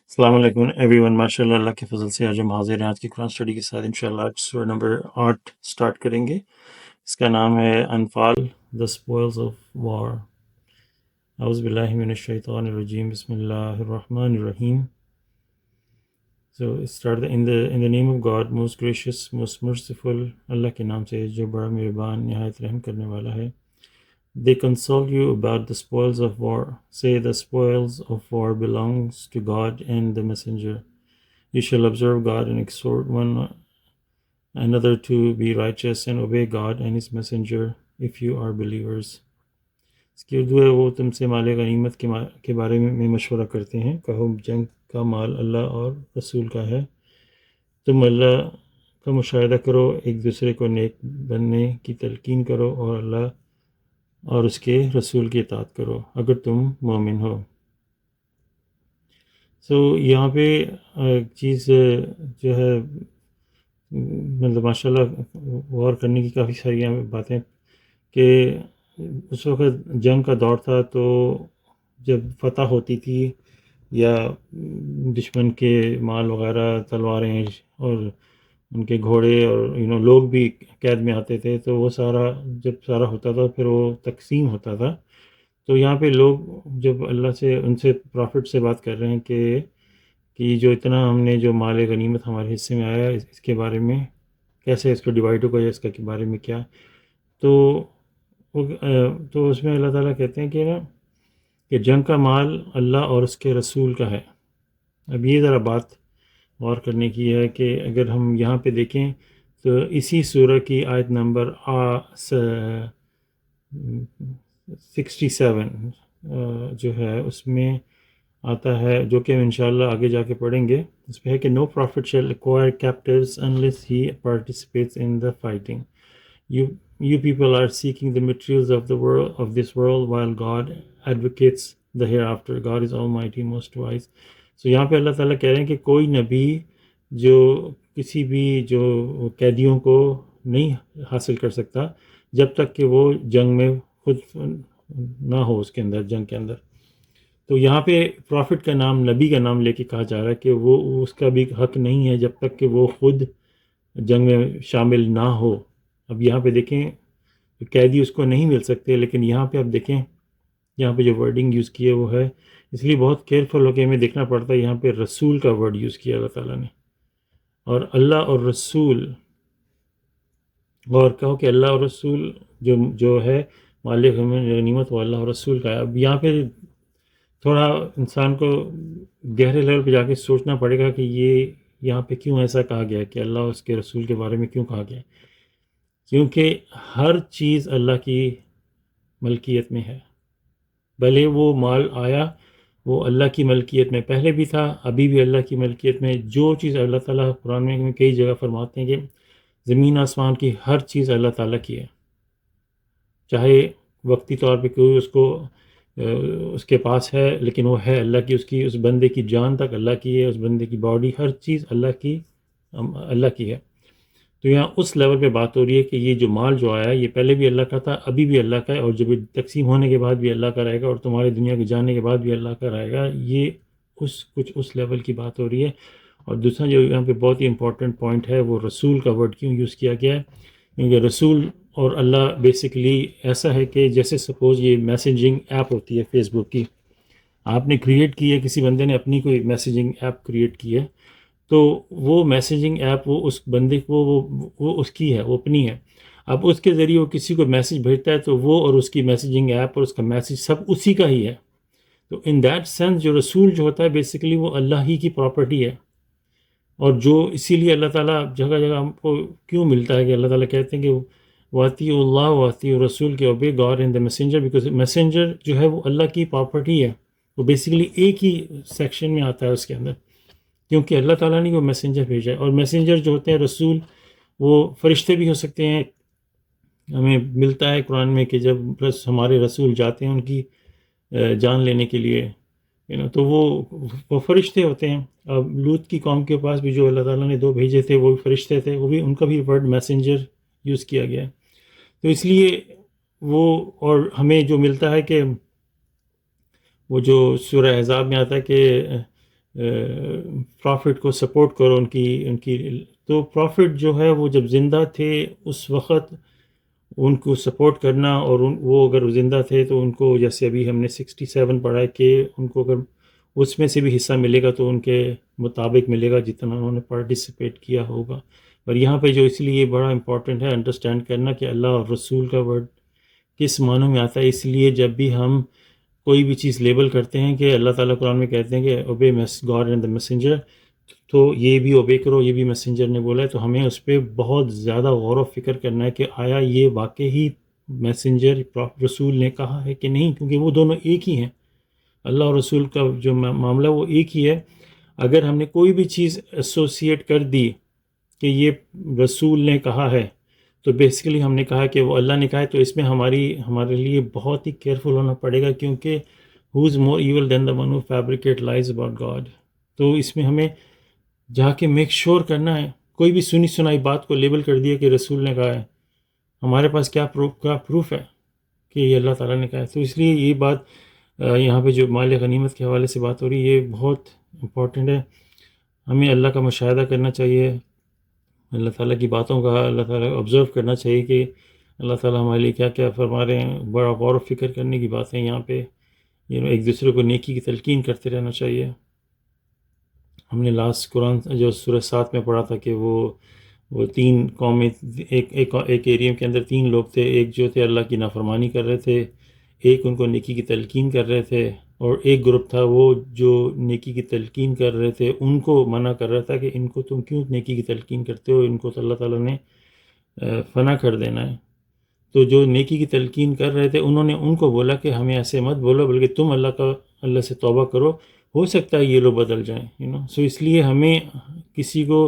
السلام علیکم every one, ماشاء اللہ اللہ کے فضل سے آج ہم حاضر ہیں آج کی قرآن اسٹڈی کے ساتھ انشاءاللہ آج سورہ نمبر 8 سٹارٹ کریں گے۔ اس کا نام ہے انفال، دا اسپوائلز آف وار۔ اعوذ باللہ من الشیطان الرجیم، بسم اللہ الرحمن الرحیم۔ So start in the name of God, most gracious, most merciful، اللہ کے نام سے جو بڑا مہربان نہایت رحم کرنے والا ہے۔ They console you about the spoils of war. Say the spoils of war belongs to God and the messenger. You shall observe God and exhort one another to be righteous and obey God and His messenger if you are believers. اس کی اردو ہے، وہ تم سے مال غنیمت کے بارے میں مشورہ کرتے ہیں، کہو جنگ کا مال اللہ اور رسول کا ہے۔ تم اللہ کا مشاہدہ کرو، ایک دوسرے کو نیک بننے کی تلقین کرو اور اللہ اور اس کے رسول کی اطاعت کرو اگر تم مومن ہو۔ یہاں پہ ایک چیز جو ہے، مطلب ماشاء اللہ غور کرنے کی کافی ساری باتیں کہ اس وقت جنگ کا دور تھا، تو جب فتح ہوتی تھی یا دشمن کے مال وغیرہ، تلواریں اور ان کے گھوڑے اور لوگ بھی قید میں آتے تھے، تو وہ جب سارا ہوتا تھا پھر وہ تقسیم ہوتا تھا۔ تو یہاں پہ لوگ جب اللہ سے ان سے پرافٹ سے بات کر رہے ہیں کہ جو اتنا ہم نے جو مال غنیمت ہمارے حصے میں آیا اس کے بارے میں کیسے اس کو ڈیوائڈ ہوگا، یا اس کے بارے میں کیا، تو اس میں اللہ تعالیٰ کہتے ہیں کہ جنگ کا مال اللہ اور اس کے رسول کا ہے۔ اب یہ ذرا بات غور کرنے کی ہے کہ اگر ہم یہاں پہ دیکھیں تو اسی سورہ کی آیت نمبر 67 جو ہے اس میں آتا ہے، جو کہ ہم انشاءاللہ آگے جا کے پڑھیں گے۔ اس پہ ہے کہ no prophet shall acquire captives unless he participates in the fighting. You people are seeking the materials of this world while God advocates the hereafter. God is almighty, most wise. یہاں پہ اللہ تعالیٰ کہہ رہے ہیں کہ کوئی نبی جو کسی بھی جو قیدیوں کو نہیں حاصل کر سکتا جب تک کہ وہ جنگ میں خود نہ ہو، اس کے اندر جنگ کے اندر۔ تو یہاں پہ پرافٹ کا نام، نبی کا نام لے کے کہا جا رہا ہے کہ وہ اس کا بھی حق نہیں ہے جب تک کہ وہ خود جنگ میں شامل نہ ہو۔ اب یہاں پہ دیکھیں قیدی اس کو نہیں مل سکتے، لیکن یہاں پہ اب دیکھیں یہاں پہ جو ورڈنگ یوز کی ہے وہ ہے، اس لیے بہت کیئرفل ہو کے ہمیں دیکھنا پڑتا ہے۔ یہاں پہ رسول کا ورڈ یوز کیا اللہ تعالیٰ نے، اور اللہ اور رسول، اور کہو کہ اللہ اور رسول جو ہے مالک غنیمت وہ اللہ اور رسول کا ہے۔ اب یہاں پہ تھوڑا انسان کو گہرے لیول پہ جا کے سوچنا پڑے گا کہ یہ یہاں پہ کیوں ایسا کہا گیا کہ اللہ اور اس کے رسول کے بارے میں کیوں کہا گیا، کیونکہ ہر چیز اللہ کی ملکیت میں ہے۔ بھلے وہ مال آیا وہ اللہ کی ملکیت میں پہلے بھی تھا، ابھی بھی اللہ کی ملکیت میں۔ جو چیز اللہ تعالیٰ قرآن میں کئی جگہ فرماتے ہیں کہ زمین آسمان کی ہر چیز اللہ تعالیٰ کی ہے، چاہے وقتی طور پہ کوئی اس کے پاس ہے، لیکن وہ ہے اللہ کی، اس بندے کی جان تک اللہ کی ہے، اس بندے کی باڈی، ہر چیز اللہ کی ہے۔ تو یہاں اس لیول پہ بات ہو رہی ہے کہ یہ جو مال جو آیا یہ پہلے بھی اللہ کا تھا، ابھی بھی اللہ کا ہے، اور جب تقسیم ہونے کے بعد بھی اللہ کا رہے گا، اور تمہارے دنیا کے جانے کے بعد بھی اللہ کا رہے گا۔ یہ کچھ اس لیول کی بات ہو رہی ہے۔ اور دوسرا جو یہاں پہ بہت ہی امپورٹنٹ پوائنٹ ہے، وہ رسول کا ورڈ کیوں یوز کیا گیا ہے، کیونکہ رسول اور اللہ بیسیکلی ایسا ہے کہ جیسے سپوز یہ میسیجنگ ایپ ہوتی ہے فیس بک کی، آپ نے کریٹ کی ہے، کسی بندے نے اپنی کوئی میسیجنگ ایپ کریٹ کی ہے، تو وہ میسیجنگ ایپ وہ اس بندے کو وہ اس کی ہے، وہ اپنی ہے۔ اب اس کے ذریعے وہ کسی کو میسیج بھیجتا ہے تو وہ اور اس کی میسیجنگ ایپ اور اس کا میسیج سب اسی کا ہی ہے۔ تو ان دیٹ سینس جو رسول جو ہوتا ہے بیسیکلی وہ اللہ ہی کی پراپرٹی ہے، اور جو اسی لیے اللہ تعالیٰ جگہ جگہ ہم کو کیوں ملتا ہے کہ اللہ تعالیٰ کہتے ہیں کہ واطیع اللہ واطیع رسول کے obey God and the messenger, because messenger جو ہے وہ اللہ کی پراپرٹی ہے، وہ بیسیکلی ایک ہی سیکشن میں آتا ہے اس کے اندر، کیونکہ اللہ تعالیٰ نے وہ میسنجر بھیجا ہے۔ اور میسنجر جو ہوتے ہیں رسول، وہ فرشتے بھی ہو سکتے ہیں۔ ہمیں ملتا ہے قرآن میں کہ جب ہمارے رسول جاتے ہیں ان کی جان لینے کے لیے، تو وہ فرشتے ہوتے ہیں۔ اب لوط کی قوم کے پاس بھی جو اللہ تعالیٰ نے 2 بھیجے تھے وہ بھی فرشتے تھے، وہ بھی ان کا بھی ورڈ میسنجر یوز کیا گیا ہے۔ تو اس لیے وہ، اور ہمیں جو ملتا ہے کہ وہ جو سورہ احزاب میں آتا ہے کہ پرافٹ کو سپورٹ کرو ان کی. تو پرافٹ جو ہے وہ جب زندہ تھے اس وقت ان کو سپورٹ کرنا، اور وہ اگر زندہ تھے تو ان کو، جیسے ابھی ہم نے 67 پڑھا ہے کہ ان کو اگر اس میں سے بھی حصہ ملے گا تو ان کے مطابق ملے گا جتنا انہوں نے پارٹیسپیٹ کیا ہوگا. اور یہاں پہ جو اس لیے بڑا امپورٹنٹ ہے انڈرسٹینڈ کرنا کہ اللہ اور رسول کا ورڈ کس معنوں میں آتا ہے. اس لیے جب بھی ہم کوئی بھی چیز لیبل کرتے ہیں کہ اللہ تعالیٰ قرآن میں کہتے ہیں کہ obey God and the messenger, تو یہ بھی اوبے کرو، یہ بھی میسنجر نے بولا ہے. تو ہمیں اس پہ بہت زیادہ غور و فکر کرنا ہے کہ آیا یہ واقعی میسنجر رسول نے کہا ہے کہ نہیں، کیونکہ وہ دونوں ایک ہی ہیں. اللہ اور رسول کا جو معاملہ وہ ایک ہی ہے. اگر ہم نے کوئی بھی چیز ایسوسیٹ کر دی کہ یہ رسول نے کہا ہے تو بیسیکلی ہم نے کہا کہ وہ اللہ نے کہا ہے. تو اس میں ہمارے لیے بہت ہی کیئرفل ہونا پڑے گا، کیونکہ who is more evil than the one who fabricate lies about God. تو اس میں ہمیں جا کے میک شور کرنا ہے. کوئی بھی سنی سنائی بات کو لیبل کر دیا کہ رسول نے کہا ہے، ہمارے پاس کیا پروف ہے کہ یہ اللہ تعالیٰ نے کہا ہے. تو اس لیے یہ بات یہاں پہ جو مال غنیمت کے حوالے سے بات ہو رہی ہے یہ بہت امپورٹنٹ ہے. ہمیں اللہ کا مشاہدہ کرنا چاہیے، اللہ تعالیٰ کی باتوں کا اللہ تعالیٰ آبزرو کرنا چاہیے کہ اللہ تعالیٰ ہمارے لیے کیا کیا فرما رہے ہیں. بڑا غور و فکر کرنے کی باتیں یہاں پہ، ایک دوسرے کو نیکی کی تلقین کرتے رہنا چاہیے. ہم نے لاسٹ قرآن جو سورہ 7 میں پڑھا تھا کہ وہ 3 قومیں، ایک ایریا کے اندر 3 لوگ تھے. ایک جو تھے اللہ کی نافرمانی کر رہے تھے، ایک ان کو نیکی کی تلقین کر رہے تھے، اور ایک گروپ تھا وہ جو نیکی کی تلقین کر رہے تھے ان کو منع کر رہا تھا کہ ان کو تم کیوں نیکی کی تلقین کرتے ہو، ان کو تو اللہ تعالیٰ نے فنا کر دینا ہے. تو جو نیکی کی تلقین کر رہے تھے انہوں نے ان کو بولا کہ ہمیں ایسے مت بولو، بلکہ تم اللہ سے توبہ کرو، ہو سکتا ہے یہ لوگ بدل جائیں. سو اس لیے ہمیں کسی کو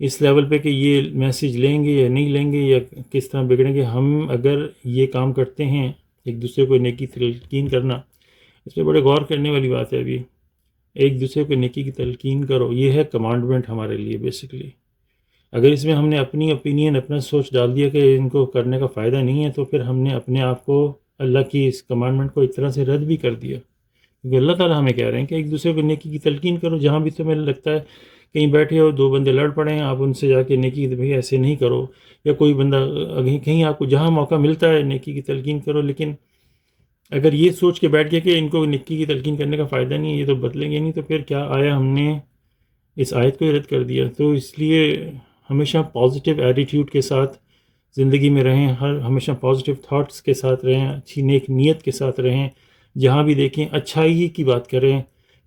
اس لیول پہ کہ یہ میسیج لیں گے یا نہیں لیں گے یا کس طرح بگڑیں گے، ہم اگر یہ کام کرتے ہیں ایک دوسرے کو نیکی تلقین کرنا، اس پہ بڑے غور کرنے والی بات ہے. ابھی ایک دوسرے کو نیکی کی تلقین کرو، یہ ہے کمانڈمنٹ ہمارے لیے بیسیکلی. اگر اس میں ہم نے اپنی اوپینین، اپنا سوچ ڈال دیا کہ ان کو کرنے کا فائدہ نہیں ہے، تو پھر ہم نے اپنے آپ کو اللہ کی اس کمانڈمنٹ کو ایک طرح سے رد بھی کر دیا. کیونکہ اللہ تعالیٰ ہمیں کہہ رہے ہیں کہ ایک دوسرے کو نیکی کی تلقین کرو. جہاں بھی تمہیں لگتا ہے کہیں بیٹھے ہو 2 بندے لڑ پڑے ہیں، آپ ان سے جا کے نیکی بھائی ایسے نہیں کرو، یا کوئی بندہ کہیں آپ کو جہاں موقع ملتا ہے نیکی کی تلقین کرو. لیکن اگر یہ سوچ کے بیٹھ گیا کہ ان کو نیکی کی تلقین کرنے کا فائدہ نہیں ہے، یہ تو بدلیں گے نہیں، تو پھر کیا آیا ہم نے اس آیت کو ہی رد کر دیا. تو اس لیے ہمیشہ پازیٹیو ایٹیٹیوڈ کے ساتھ زندگی میں رہیں، ہمیشہ پازیٹیو تھاٹس کے ساتھ رہیں، اچھی نیک نیت کے ساتھ رہیں. جہاں بھی دیکھیں اچھائی کی بات کریں،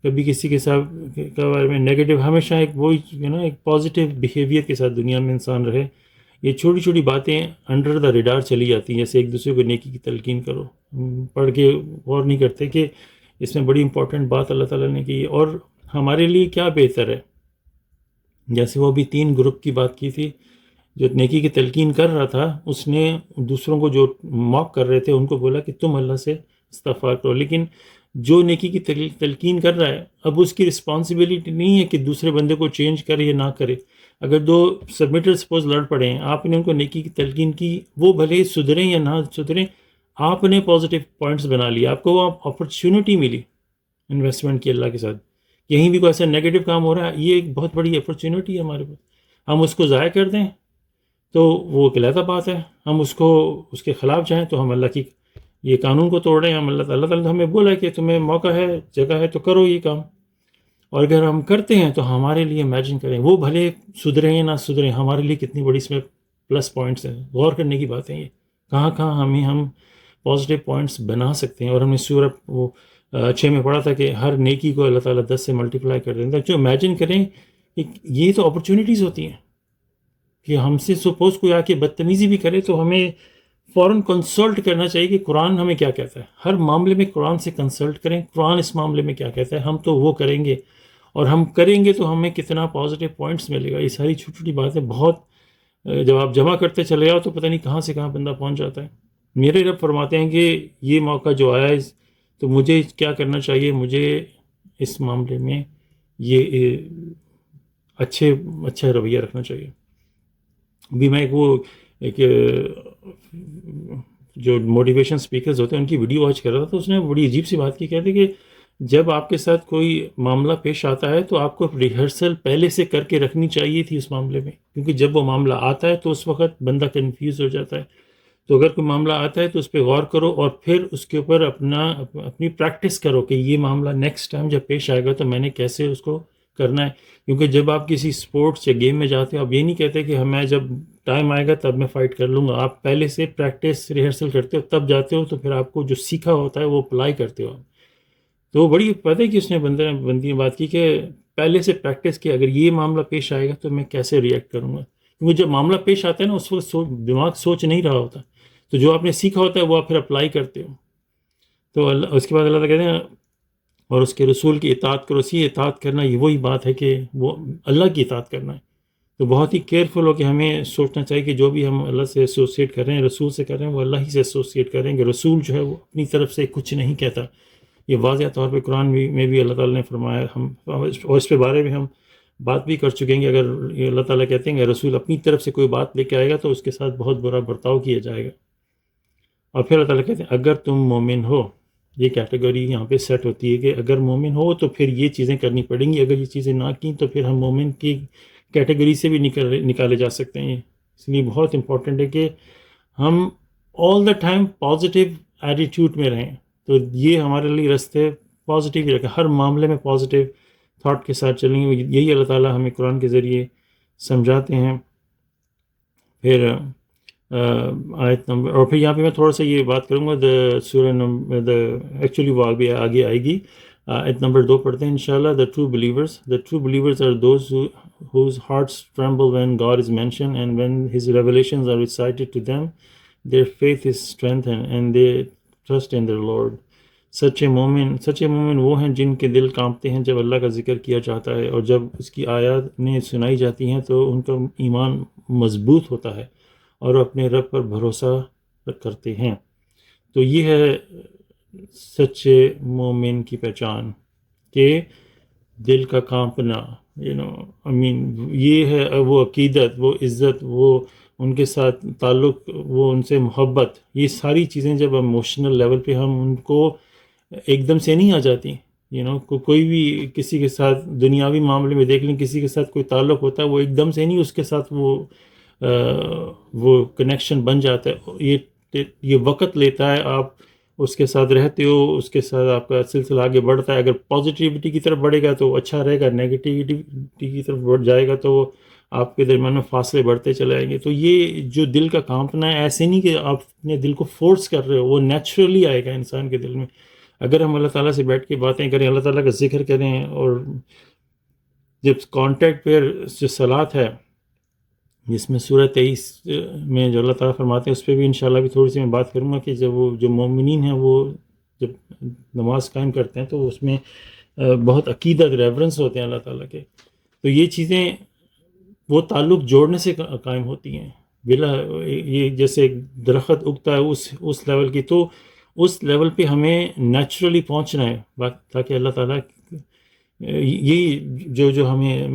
کبھی کسی کے ساتھ کے بارے میں نیگیٹو، ہمیشہ ایک وہی ایک پازیٹیو بیہیویئر کے ساتھ دنیا میں انسان رہے. یہ چھوٹی چھوٹی باتیں انڈر دا ریڈار چلی جاتی ہیں، جیسے ایک دوسرے کو نیکی کی تلقین کرو. پڑھ کے غور نہیں کرتے کہ اس میں بڑی امپورٹنٹ بات اللہ تعالیٰ نے کی اور ہمارے لیے کیا بہتر ہے. جیسے وہ بھی 3 گروپ کی بات کی تھی. جو نیکی کی تلقین کر رہا تھا اس نے دوسروں کو جو موک کر رہے تھے ان کو بولا کہ تم اللہ سے استغفار کرو. لیکن جو نیکی کی تلقین کر رہا ہے، اب اس کی رسپانسبلٹی نہیں ہے کہ دوسرے بندے کو چینج کرے یا نہ کرے. اگر 2 سبمیٹر سپوز لڑ پڑے ہیں، آپ نے ان کو نیکی کی تلقین کی، وہ بھلے سدھریں یا نہ سدھریں، آپ نے پازیٹیو پوائنٹس بنا لیا، آپ کو وہ اپرچونٹی ملی انویسٹمنٹ کی اللہ کے ساتھ. کہیں بھی کوئی ایسا نیگیٹو کام ہو رہا ہے، یہ ایک بہت بڑی اپرچونٹی ہے ہمارے پاس. ہم اس کو ضائع کر دیں تو وہ ایک علیحدہ بات ہے. ہم اس کے خلاف جائیں تو ہم اللہ کی یہ قانون کو توڑ رہے ہیں. ہم اللہ تعالیٰ ہمیں بولا ہے کہ تمہیں موقع ہے، جگہ ہے تو کرو یہ کام. اور اگر ہم کرتے ہیں تو ہمارے لیے امیجن کریں، وہ بھلے سدھریں یا نہ سدھریں، ہمارے لیے کتنی بڑی اس میں پلس پوائنٹس ہیں. غور کرنے کی باتیں یہ کہاں ہم پازیٹیو پوائنٹس بنا سکتے ہیں. اور ہم نے سورہ 6 میں پڑھا تھا کہ ہر نیکی کو اللہ تعالیٰ 10 سے ملٹیپلائی کر دیں گے. جو امیجن کریں کہ یہ تو اپرچونیٹیز ہوتی ہیں کہ ہم سے سپوز کوئی آ کے بدتمیزی بھی کرے تو ہمیں فوراً کنسلٹ کرنا چاہیے کہ قرآن ہمیں کیا کہتا ہے. ہر معاملے میں قرآن سے کنسلٹ کریں، قرآن اس معاملے میں کیا کہتا ہے، ہم تو وہ کریں گے. اور ہم کریں گے تو ہمیں کتنا پازیٹیو پوائنٹس ملے گا. یہ ساری چھوٹی چھوٹی باتیں بہت جب آپ جمع کرتے چلے جاؤ تو پتہ نہیں کہاں سے کہاں بندہ پہنچ جاتا ہے. میرے رب فرماتے ہیں کہ یہ موقع جو آیا ہے تو مجھے کیا کرنا چاہیے، مجھے اس معاملے میں یہ اچھا رویہ رکھنا چاہیے. بھی میں ایک جو موٹیویشن سپیکرز ہوتے ہیں ان کی ویڈیو واچ کر رہا تھا، تو اس نے بڑی عجیب سی بات کی. کہتے کہ جب آپ کے ساتھ کوئی معاملہ پیش آتا ہے تو آپ کو ریہرسل پہلے سے کر کے رکھنی چاہیے تھی اس معاملے میں، کیونکہ جب وہ معاملہ آتا ہے تو اس وقت بندہ کنفیوز ہو جاتا ہے. تو اگر کوئی معاملہ آتا ہے تو اس پہ غور کرو اور پھر اس کے اوپر اپنی پریکٹس کرو کہ یہ معاملہ نیکسٹ ٹائم جب پیش آئے گا تو میں نے کیسے اس کو کرنا ہے. کیونکہ جب آپ کسی اسپورٹس یا گیم میں جاتے ہو، آپ یہ نہیں کہتے کہ میں جب ٹائم آئے گا تب میں فائٹ کر لوں گا. آپ پہلے سے پریکٹس ریہرسل کرتے ہو تب جاتے ہو، تو پھر آپ کو جو سیکھا ہوتا ہے وہ اپلائی کرتے ہو. تو وہ بڑی پتہ ہے کہ اس نے بندی نے بات کی کہ پہلے سے پریکٹس کی، اگر یہ معاملہ پیش آئے گا تو میں کیسے ریئیکٹ کروں گا. کیونکہ جب معاملہ پیش آتا ہے نا اس وقت دماغ سوچ نہیں رہا ہوتا، تو جو آپ نے سیکھا ہوتا ہے وہ آپ پھر اپلائی کرتے ہو. تو اس کے بعد اللہ تعالیٰ کہتے ہیں اور اس کے رسول کی اطاعت کرو. اطاعت کرنا یہ وہی بات ہے کہ وہ اللہ کی اطاعت کرنا ہے. تو بہت ہی کیئرفل ہو کہ ہمیں سوچنا چاہیے کہ جو بھی ہم اللہ سے ایسوسیٹ کر رہے ہیں، رسول سے کر رہے ہیں، وہ اللہ ہی سے ایسوسیٹ کر رہے ہیں. کہ رسول جو ہے وہ اپنی طرف سے کچھ نہیں کہتا. یہ واضح طور پہ قرآن میں بھی اللہ تعالیٰ نے فرمایا. اور اس پہ بارے میں ہم بات بھی کر چکے ہیں کہ اگر یہ اللہ تعالیٰ کہتے ہیں کہ رسول اپنی طرف سے کوئی بات لے کے آئے گا تو اس کے ساتھ بہت برا برتاؤ کیا جائے گا. اور پھر اللہ تعالیٰ کہتے ہیں اگر تم مومن ہو، یہ کیٹیگری یہاں پہ سیٹ ہوتی ہے کہ اگر مومن ہو تو پھر یہ چیزیں کرنی پڑیں گی. اگر یہ چیزیں نہ کی تو پھر ہم مومن کی کیٹیگری سے بھی نکالے جا سکتے ہیں. اس لیے بہت امپورٹنٹ ہے کہ ہم آل دا ٹائم پازیٹیو ایٹیٹیوڈ میں رہیں. تو یہ ہمارے لیے رستے پازیٹیو ہی رکھیں، ہر معاملے میں پازیٹیو تھاٹ کے ساتھ چلیں گے. یہی اللہ تعالیٰ ہمیں قرآن کے ذریعے سمجھاتے ہیں. پھر آیت نمبر، اور پھر یہاں پہ میں تھوڑا سا یہ بات کروں گا سورہ نمبر ایکچولی وہ آگے آئے گی. آیت نمبر 2 پڑھتے ہیں انشاءاللہ. The true believers are those whose hearts tremble when God is mentioned and when his revelations are recited to them. Their faith is strengthened and they trust in their Lord. سچے مومن وہ ہیں جن کے دل کانپتے ہیں جب اللہ کا ذکر کیا جاتا ہے، اور جب اس کی آیات سنائی جاتی ہیں تو ان کا ایمان مضبوط ہوتا ہے اور وہ اپنے رب پر بھروسہ کرتے ہیں. تو یہ ہے سچے مومن کی پہچان، کہ دل کا کانپنا، یہ ہے وہ عقیدت، وہ عزت، وہ ان کے ساتھ تعلق، وہ ان سے محبت. یہ ساری چیزیں جب ایموشنل لیول پہ ہم ان کو ایک دم سے نہیں آ جاتی. کوئی بھی کسی کے ساتھ دنیاوی معاملے میں دیکھ لیں، کسی کے ساتھ کوئی تعلق ہوتا ہے وہ ایک دم سے نہیں اس کے ساتھ وہ کنیکشن بن جاتا ہے. یہ وقت لیتا ہے. آپ اس کے ساتھ رہتے ہو، اس کے ساتھ آپ کا سلسلہ آگے بڑھتا ہے. اگر پازیٹیوٹی کی طرف بڑھے گا تو اچھا رہے گا، نیگیٹیوٹی کی طرف بڑھ جائے گا تو آپ کے درمیان میں فاصلے بڑھتے چلے جائیں گے. تو یہ جو دل کا کانپنا ہے، ایسے نہیں کہ آپ اپنے دل کو فورس کر رہے ہو، وہ نیچرلی آئے گا انسان کے دل میں. اگر ہم اللہ تعالیٰ سے بیٹھ کے باتیں کریں، اللہ تعالیٰ کا ذکر کریں، اور جب کانٹیکٹ پہ جو صلات ہے جس میں سورہ 23 میں جو اللہ تعالیٰ فرماتے ہیں، اس پہ بھی انشاءاللہ بھی تھوڑی سی میں بات کروں گا کہ جب وہ جو مومنین ہیں وہ جب نماز قائم کرتے ہیں تو اس میں بہت عقیدت ریورنس ہوتے ہیں اللہ تعالیٰ کے. تو یہ چیزیں وہ تعلق جوڑنے سے قائم ہوتی ہیں. بلا یہ جیسے ایک درخت اگتا ہے اس لیول کی، تو اس لیول پہ ہمیں نیچرلی پہنچنا ہے تاکہ اللہ تعالیٰ یہی جو ہمیں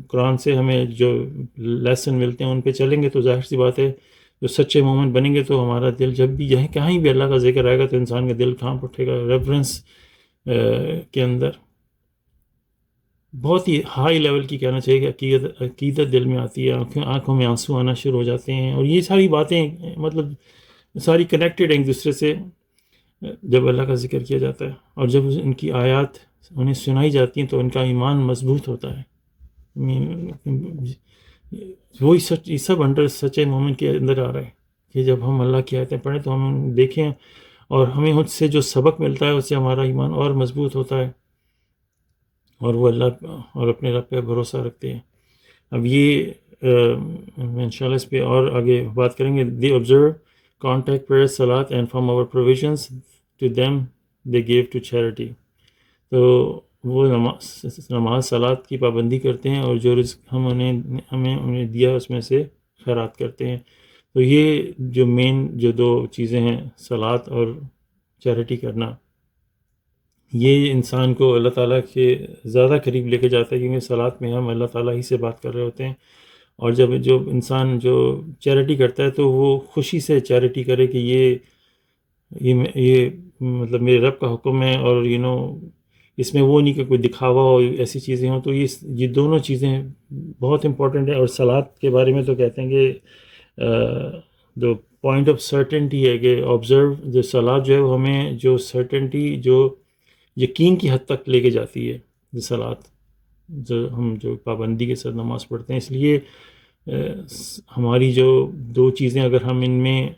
قرآن سے ہمیں جو لیسن ملتے ہیں ان پہ چلیں گے تو ظاہر سی بات ہے جو سچے مومن بنیں گے تو ہمارا دل جب بھی یہیں کہیں بھی اللہ کا ذکر آئے گا تو انسان کا دل کانپ اٹھے گا. ریفرنس کے اندر بہت ہی ہائی لیول کی کہنا چاہیے کہ عقیدت دل میں آتی ہے، آنکھوں میں آنسو آنا شروع ہو جاتے ہیں. اور یہ ساری باتیں مطلب ساری کنیکٹڈ ہیں ایک دوسرے سے جب اللہ کا ذکر کیا جاتا ہے. اور جب ان کی آیات انہیں سنائی جاتی ہیں تو ان کا ایمان مضبوط ہوتا ہے. وہی یہ سب انڈر سچے مومن کے اندر آ رہا ہے کہ جب ہم اللہ کی آیتیں پڑھیں تو ہم دیکھیں اور ہمیں اس سے جو سبق ملتا ہے اس سے ہمارا ایمان اور مضبوط ہوتا ہے اور وہ اللہ اور اپنے رب پہ بھروسہ رکھتے ہیں. اب یہ انشاءاللہ اس پہ اور آگے بات کریں گے. دی observe contact prayer salat and from our provisions to them they gave to charity. تو وہ نماز صلات کی پابندی کرتے ہیں اور جو رزق ہمیں انہیں دیا اس میں سے خیرات کرتے ہیں. تو یہ جو مین جو دو چیزیں ہیں صلات اور چیریٹی کرنا، یہ انسان کو اللہ تعالیٰ کے زیادہ قریب لے کے جاتا ہے کیونکہ صلات میں ہم اللہ تعالیٰ ہی سے بات کر رہے ہوتے ہیں. اور جب انسان جو چیریٹی کرتا ہے تو وہ خوشی سے چیریٹی کرے کہ یہ مطلب میرے رب کا حکم ہے اور اس میں وہ نہیں کہ کوئی دکھاوا ہو، ایسی چیزیں ہوں. تو یہ دونوں چیزیں بہت امپورٹنٹ ہیں. اور صلات کے بارے میں تو کہتے ہیں کہ جو پوائنٹ آف سرٹنٹی ہے کہ آبزرو جو صلات جو ہے وہ ہمیں جو سرٹنٹی جو یقین کی حد تک لے کے جاتی ہے. جو صلات جو ہم جو پابندی کے ساتھ نماز پڑھتے ہیں، اس لیے ہماری جو دو چیزیں اگر ہم ان میں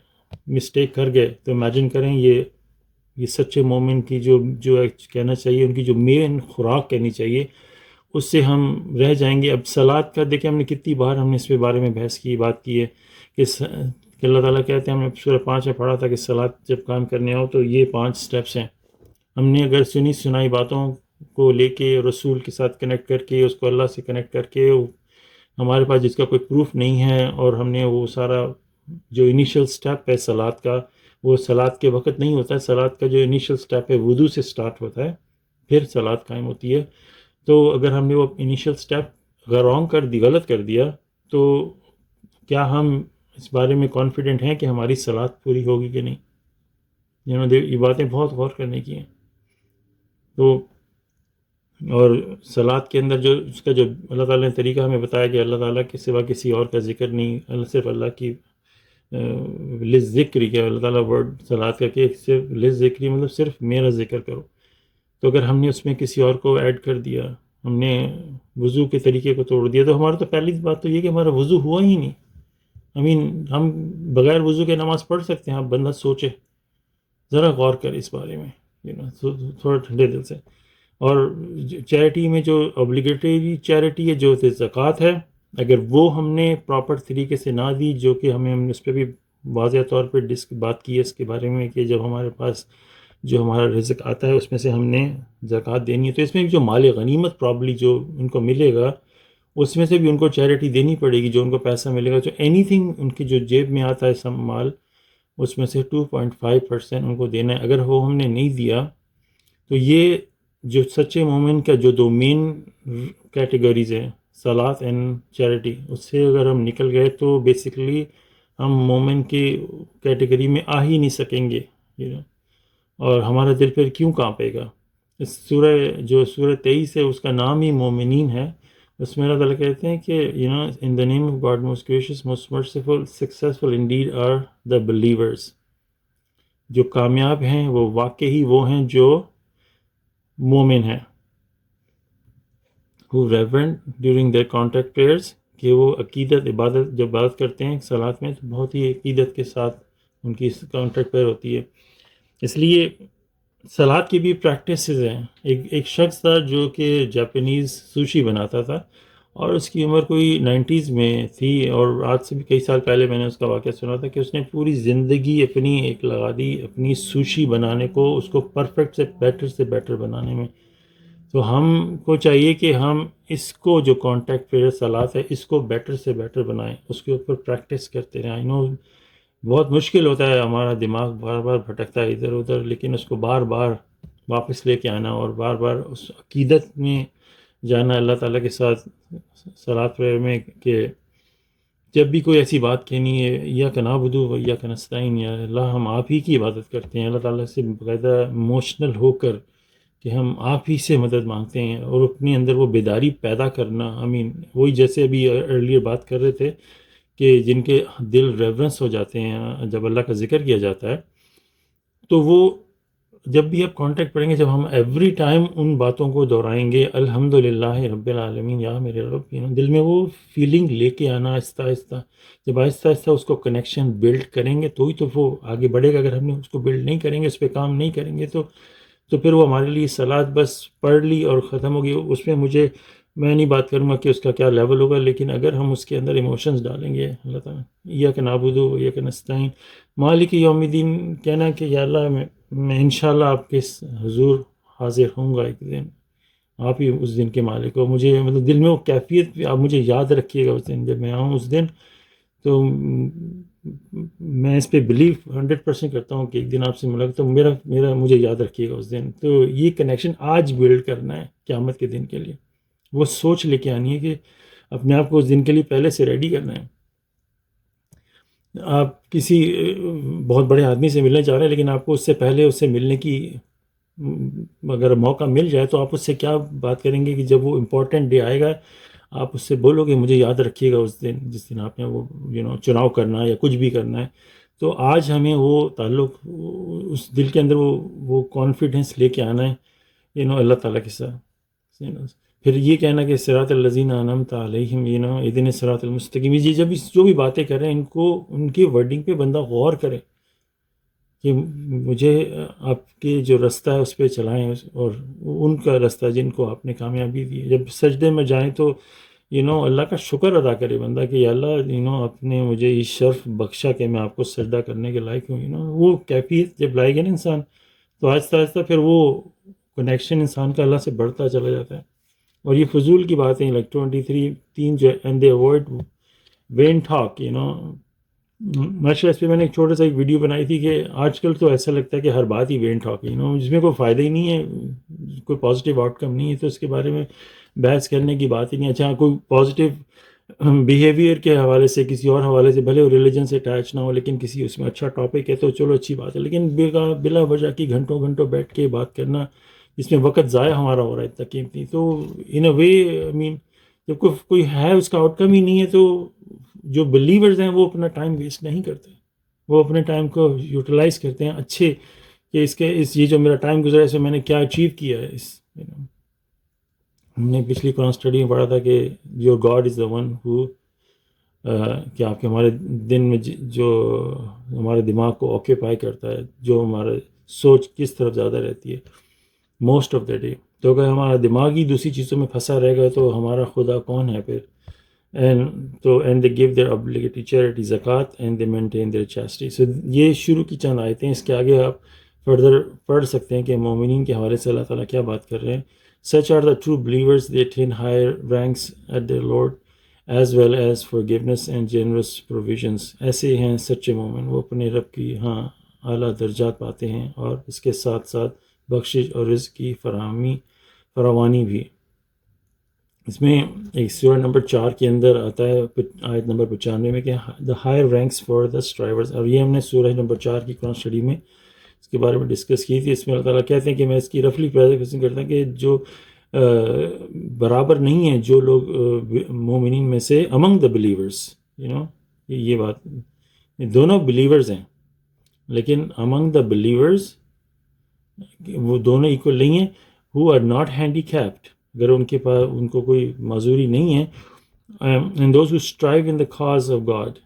مسٹیک کر گئے تو امیجن کریں یہ سچے مومن کی جو کہنا چاہیے، ان کی جو مین خوراک کہنی چاہیے، اس سے ہم رہ جائیں گے. اب صلات کا دیکھیں ہم نے کتنی بار ہم نے اس پہ بارے میں بحث کی، بات کی ہے کہ اللہ تعالیٰ کہتے ہیں، ہم نے سورہ 5 میں پڑھا تھا کہ صلات جب قائم کرنے آؤ تو یہ 5 سٹیپس ہیں. ہم نے اگر سنی سنائی باتوں کو لے کے رسول کے ساتھ کنیکٹ کر کے، اس کو اللہ سے کنیکٹ کر کے، ہمارے پاس جس کا کوئی پروف نہیں ہے، اور ہم نے وہ سارا جو انیشل سٹیپ ہے صلات کا، وہ صلات کے وقت نہیں ہوتا ہے. صلات کا جو انیشل سٹیپ ہے وضو سے سٹارٹ ہوتا ہے، پھر صلات قائم ہوتی ہے. تو اگر ہم نے وہ انیشل سٹیپ غلط کر دیا تو کیا ہم اس بارے میں کانفیڈنٹ ہیں کہ ہماری صلات پوری ہوگی کہ نہیں؟ یہ باتیں بہت غور کرنے کی ہیں. تو اور صلات کے اندر جو اس کا جو اللہ تعالیٰ نے طریقہ ہمیں بتایا کہ اللہ تعالیٰ کے سوا کسی اور کا ذکر نہیں، صرف اللہ کی ذکری کیا اللہ تعالیٰ ورڈ صلات کا کہ صرف ذکری مطلب صرف میرا ذکر کرو. تو اگر ہم نے اس میں کسی اور کو ایڈ کر دیا، ہم نے وضو کے طریقے کو توڑ دیا، تو ہمارا تو پہلی بات تو یہ کہ ہمارا وضو ہوا ہی نہیں. ہم بغیر وضو کے نماز پڑھ سکتے ہیں؟ آپ بندہ سوچے، ذرا غور کرے اس بارے میں، تھوڑا ٹھنڈے دل سے. اور چیریٹی میں جو اوبلیگیٹری چیریٹی ہے جو زکوٰۃ ہے، اگر وہ ہم نے پراپر طریقے سے نہ دی، جو کہ ہم نے اس پہ بھی واضح طور پہ بات کی ہے اس کے بارے میں کہ جب ہمارے پاس جو ہمارا رزق آتا ہے اس میں سے ہم نے زکوٰۃ دینی ہے، تو اس میں بھی جو مال غنیمت پرابلی جو ان کو ملے گا اس میں سے بھی ان کو چیریٹی دینی پڑے گی. جو ان کو پیسہ ملے گا، جو اینی تھنگ ان کی جو جیب میں آتا ہے سم مال، اس میں سے 2.5% ان کو دینا ہے. اگر وہ ہم نے نہیں دیا تو یہ جو سچے مومن کا جو دو مین کیٹیگریز ہیں، صلات اینڈ چیریٹی، اس سے اگر ہم نکل گئے تو بیسیکلی ہم مومن کی کیٹیگری میں آ ہی نہیں سکیں گے. اور ہمارا دل پھر کیوں کانپے گا؟ اس سورہ 23 ہے، اس کا نام ہی مومنین ہے. اس میں اللہ تعالیٰ کہتے ہیں کہ in the name of God most gracious most merciful successful indeed are the believers. جو کامیاب ہیں وہ واقعی وہ ہیں جو مومن ہیں. who reverent during their contact prayers، کہ وہ عقیدت عبادت جب عبادت کرتے ہیں صلات میں تو بہت ہی عقیدت کے ساتھ ان کی کانٹیکٹ پریئر ہوتی ہے. اس لیے صلات کی بھی پریکٹسز ہیں. ایک شخص تھا جو کہ جاپانیز سوشی بناتا تھا، اور اس کی عمر کوئی 90s میں تھی، اور آج سے بھی کئی سال پہلے میں نے اس کا واقعہ سنا تھا کہ اس نے پوری زندگی اپنی ایک لگا دی اپنی سوشی بنانے کو، اس کو پرفیکٹ سے بیٹر بنانے میں. تو ہم کو چاہیے کہ ہم اس کو جو کانٹیکٹ پریئر صلات ہے اس کو بیٹر سے بیٹر بنائیں، اس کے اوپر پریکٹس کرتے رہیں. بہت مشکل ہوتا ہے، ہمارا دماغ بار بار بھٹکتا ہے ادھر ادھر، لیکن اس کو بار بار واپس لے کے آنا اور بار بار اس عقیدت میں جانا اللہ تعالیٰ کے ساتھ صلات پریئر میں کہ جب بھی کوئی ایسی بات کہنی ہے، یا کہ نعبدو و یا کہ نستعین، یا اللہ ہم آپ ہی کی عبادت کرتے ہیں، اللہ تعالیٰ سے باقاعدہ ایموشنل ہو کر کہ ہم آپ ہی سے مدد مانگتے ہیں، اور اپنے اندر وہ بیداری پیدا کرنا. وہی جیسے ابھی ارلیئر بات کر رہے تھے کہ جن کے دل ریورنس ہو جاتے ہیں جب اللہ کا ذکر کیا جاتا ہے، تو وہ جب بھی آپ کانٹیکٹ پڑھیں گے، جب ہم ایوری ٹائم ان باتوں کو دہرائیں گے، الحمدللہ رب العالمین یا میرے رب، دل میں وہ فیلنگ لے کے آنا آہستہ آہستہ. جب آہستہ آہستہ اس کو کنیکشن بلڈ کریں گے تو ہی تو وہ آگے بڑھے گا. اگر ہم نے اس کو بلڈ نہیں کریں گے، اس پہ کام نہیں کریں گے، تو پھر وہ ہمارے لیے صلات بس پڑھ لی اور ختم ہوگی. اس میں میں نہیں بات کروں گا کہ اس کا کیا لیول ہوگا، لیکن اگر ہم اس کے اندر ایموشنز ڈالیں گے، اللہ تعالیٰ ایاک نعبدو و ایاک نستعین، مالک یوم الدین، کہنا کہ یا اللہ میں انشاءاللہ آپ کے حضور حاضر ہوں گا ایک دن، آپ ہی اس دن کے مالک ہو. مجھے مطلب دل میں وہ کیفیت آپ مجھے یاد رکھیے گا اس دن جب میں آؤں اس دن. تو میں اس پہ بلیو 100% کرتا ہوں کہ ایک دن آپ سے ملا تو میرا مجھے یاد رکھیے گا اس دن. تو یہ کنیکشن آج بلڈ کرنا ہے قیامت کے دن کے لیے. وہ سوچ لے کے آنی ہے کہ اپنے آپ کو اس دن کے لیے پہلے سے ریڈی کرنا ہے. آپ کسی بہت بڑے آدمی سے ملنے جا رہے ہیں، لیکن آپ کو اس سے پہلے اس سے ملنے کی اگر موقع مل جائے تو آپ اس سے کیا بات کریں گے کہ جب وہ امپورٹنٹ ڈے آئے گا آپ اس سے بولو گے مجھے یاد رکھیے گا اس دن جس دن آپ نے وہ چناؤ کرنا ہے یا کچھ بھی کرنا ہے. تو آج ہمیں وہ تعلق اس دل کے اندر وہ کانفیڈنس لے کے آنا ہے اللہ تعالیٰ کے ساتھ. پھر یہ کہنا کہ صراط الذین انعمت علیہم اہدنا الصراط المستقیم، یہ جب جو بھی باتیں کر رہے ہیں ان کی ورڈنگ پہ بندہ غور کرے کہ مجھے آپ کے جو رستہ ہے اس پہ چلائیں اور ان کا رستہ جن کو آپ نے کامیابی دی. جب سجدے میں جائیں تو اللہ کا شکر ادا کرے بندہ کہ یا اللہ آپ نے مجھے یہ شرف بخشا کہ میں آپ کو سجدہ کرنے کے لائق ہوں. وہ کیفیت جب لائے گا نا انسان تو آہستہ آہستہ پھر وہ کنیکشن انسان کا اللہ سے بڑھتا چلا جاتا ہے. اور یہ فضول کی باتیں لائک 23 جو and they avoid when talk ماشاء اللہ. اس پہ میں نے ایک چھوٹا سا ایک ویڈیو بنائی تھی کہ آج کل تو ایسا لگتا ہے کہ ہر بات ہی وین ٹاک ہے جس میں کوئی فائدہ ہی نہیں ہے، کوئی پازیٹیو آؤٹ کم نہیں ہے، تو اس کے بارے میں بحث کرنے کی بات ہی نہیں. اچھا کوئی پازیٹیو بیہیویئر کے حوالے سے کسی اور حوالے سے بھلے وہ ریلیجن سے اٹیچ نہ ہو لیکن کسی اس میں اچھا ٹاپک ہے تو چلو اچھی بات ہے، لیکن بلا وجہ کی گھنٹوں گھنٹوں بیٹھ کے بات کرنا جس میں وقت ضائع ہمارا ہو رہا ہے اتنا قیمتی، تو ان اے وے جب کوئی ہے اس کا آؤٹ کم ہی نہیں ہے تو جو بلیورز ہیں وہ اپنا ٹائم ویسٹ نہیں کرتے، وہ اپنے ٹائم کو یوٹیلائز کرتے ہیں اچھے کہ یہ جو میرا ٹائم گزرا ہے اس میں میں نے کیا اچیو کیا ہے. ہم نے پچھلی قرآن اسٹڈی میں پڑھا تھا کہ your God is the one who کہ آپ کے ہمارے دن میں جو ہمارے دماغ کو آکیوپائی کرتا ہے، جو ہمارا سوچ کس طرف زیادہ رہتی ہے موسٹ آف دا ڈے. تو اگر ہمارا دماغ ہی دوسری چیزوں میں پھنسا رہے گا تو ہمارا خدا کون ہے پھر. And they gave their obligatory charity زکوٰۃ and they maintain their chastity. So یہ شروع کی چند آیتیں، اس کے آگے آپ فردر پڑھ سکتے ہیں کہ مومنین کے حوالے سے اللہ تعالیٰ کیا بات کر رہے ہیں. Such are the true believers, they attain higher ranks at their Lord as well as forgiveness and generous provisions. ایسے ہیں سچے مومن، وہ اپنے رب کی اعلیٰ درجات پاتے ہیں اور اس کے ساتھ ساتھ بخشش اور رزق کی فراوانی بھی. اس میں ایک سورہ نمبر 4 کے اندر آتا ہے آیت نمبر 95 میں کہ the higher ranks for the strivers. اور یہ ہم نے سورہ نمبر 4 کی قرآن اسٹڈی میں اس کے بارے میں ڈسکس کی تھی. اس میں اللہ تعالیٰ کہتے ہیں کہ میں اس کی رفلی پریزنٹیشن کرتا ہوں کہ جو برابر نہیں ہیں جو لوگ مومنین میں سے امنگ دا بلیورز، یہ بات دونوں بلیورز ہیں لیکن امنگ دا بلیورز وہ دونوں ایکول نہیں ہیں. Who are not handicapped, اگر ان کے پاس ان کو کوئی معذوری نہیں ہے. And those who strive in the cause of God,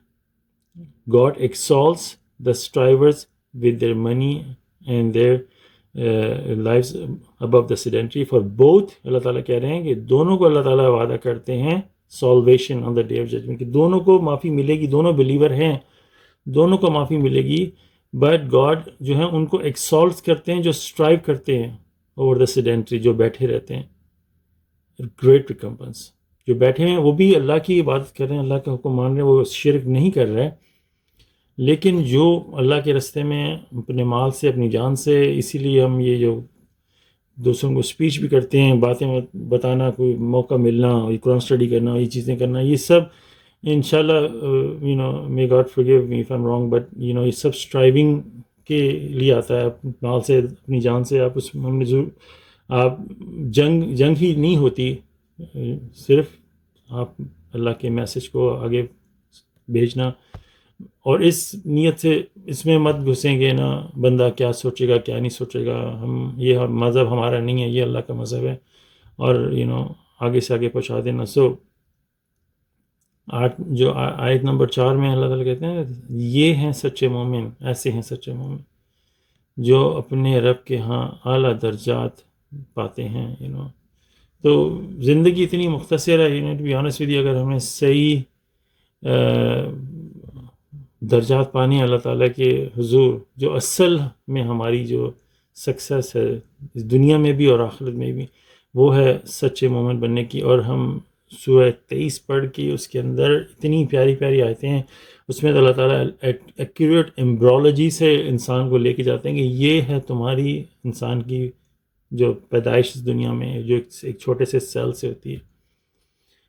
God exalts the strivers with their money and their lives above the sedentary for both. Allah تعالیٰ کہہ رہے ہیں کہ دونوں کو اللہ تعالیٰ وعدہ کرتے ہیں salvation on the day of judgment, کہ دونوں کو معافی ملے گی، دونوں بلیور ہیں، دونوں کو معافی ملے گی. بٹ گاڈ جو ہیں ان کو ایکسالٹس کرتے ہیں جو اسٹرائیو کرتے ہیں اوور دا سیڈنٹری، جو بیٹھے رہتے ہیں. گریٹ ریکمپنس، جو بیٹھے ہیں وہ بھی اللہ کی عبادت کر رہے ہیں، اللہ کا حکم مان رہے ہیں، وہ شرک نہیں کر رہے. لیکن جو اللہ کے راستے میں اپنے مال سے اپنی جان سے، اسی لیے ہم یہ جو دوسروں کو اسپیچ بھی کرتے ہیں، باتیں بتانا، کوئی موقع ملنا، قرآن اسٹڈی کرنا، یہ چیزیں کرنا، یہ سب انشاءاللہ may God forgive me if I'm wrong but یہ سب اسٹرائیونگ کے لیے آتا ہے. مال سے اپنی جان سے آپ اس ہم نے ضرور آپ جنگ ہی نہیں ہوتی، صرف آپ اللہ کے میسج کو آگے بھیجنا. اور اس نیت سے اس میں مت گھسیں گے نا بندہ کیا سوچے گا کیا نہیں سوچے گا. یہ مذہب ہمارا نہیں ہے، یہ اللہ کا مذہب ہے، اور آگے سے آگے پہنچا دینا. سو جو آیت نمبر 4 میں اللہ تعالیٰ کہتے ہیں یہ ہیں سچے مومن، ایسے ہیں سچے مومن جو اپنے رب کے ہاں اعلیٰ درجات پاتے ہیں. تو زندگی اتنی مختصر ہے، to be honest with you, اگر ہمیں صحیح درجات پانی اللہ تعالیٰ کے حضور، جو اصل میں ہماری جو سکسیس ہے اس دنیا میں بھی اور آخرت میں بھی، وہ ہے سچے مومن بننے کی. اور ہم سورہ 23 پڑھ کے اس کے اندر اتنی پیاری پیاری آیتیں ہیں، اس میں اللہ تعالیٰ ایکوریٹ ایمبرولوجی سے انسان کو لے کے جاتے ہیں کہ یہ ہے تمہاری انسان کی جو پیدائش اس دنیا میں جو ایک چھوٹے سے سیل سے ہوتی ہے.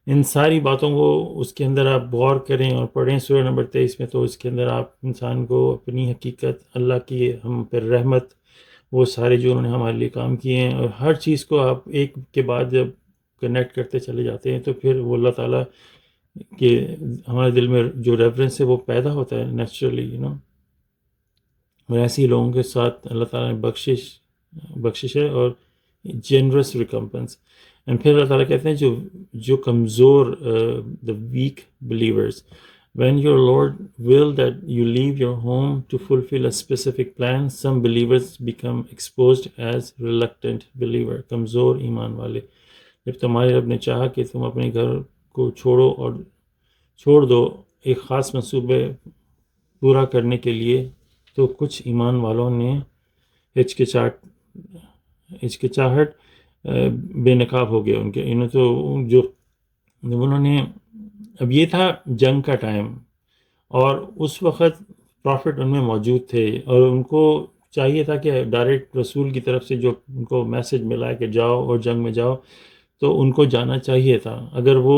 ان ساری باتوں کو اس کے اندر آپ غور کریں اور پڑھیں سورہ نمبر 23 میں، تو اس کے اندر آپ انسان کو اپنی حقیقت، اللہ کی ہم پر رحمت، وہ سارے جو انہوں نے ہمارے لیے کام کیے ہیں، اور ہر چیز کو آپ ایک کے بعد جب کنیکٹ کرتے چلے جاتے ہیں تو پھر وہ اللہ تعالیٰ کہ ہمارے دل میں جو ریفرنس ہے وہ پیدا ہوتا ہے نیچرلی، اور ایسے ہی لوگوں کے ساتھ اللہ تعالیٰ نے بخشش ہے اور جنرس ریکمپنس. اینڈ پھر اللہ تعالیٰ کہتے ہیں جو کمزور the weak believers, when your Lord will that you leave your home to fulfill a specific plan, some believers become exposed as reluctant believer. کمزور ایمان والے، جب تمہارے رب نے چاہا کہ تم اپنے گھر کو چھوڑو اور چھوڑ دو ایک خاص منصوبے پورا کرنے کے لیے، تو کچھ ایمان والوں نے ہچکچاہٹ بے نقاب ہو گیا ان کے. انہوں نے اب یہ تھا جنگ کا ٹائم، اور اس وقت پرافٹ ان میں موجود تھے، اور ان کو چاہیے تھا کہ ڈائریکٹ رسول کی طرف سے جو ان کو میسج ملا ہے کہ جاؤ اور جنگ میں جاؤ، تو ان کو جانا چاہیے تھا. اگر وہ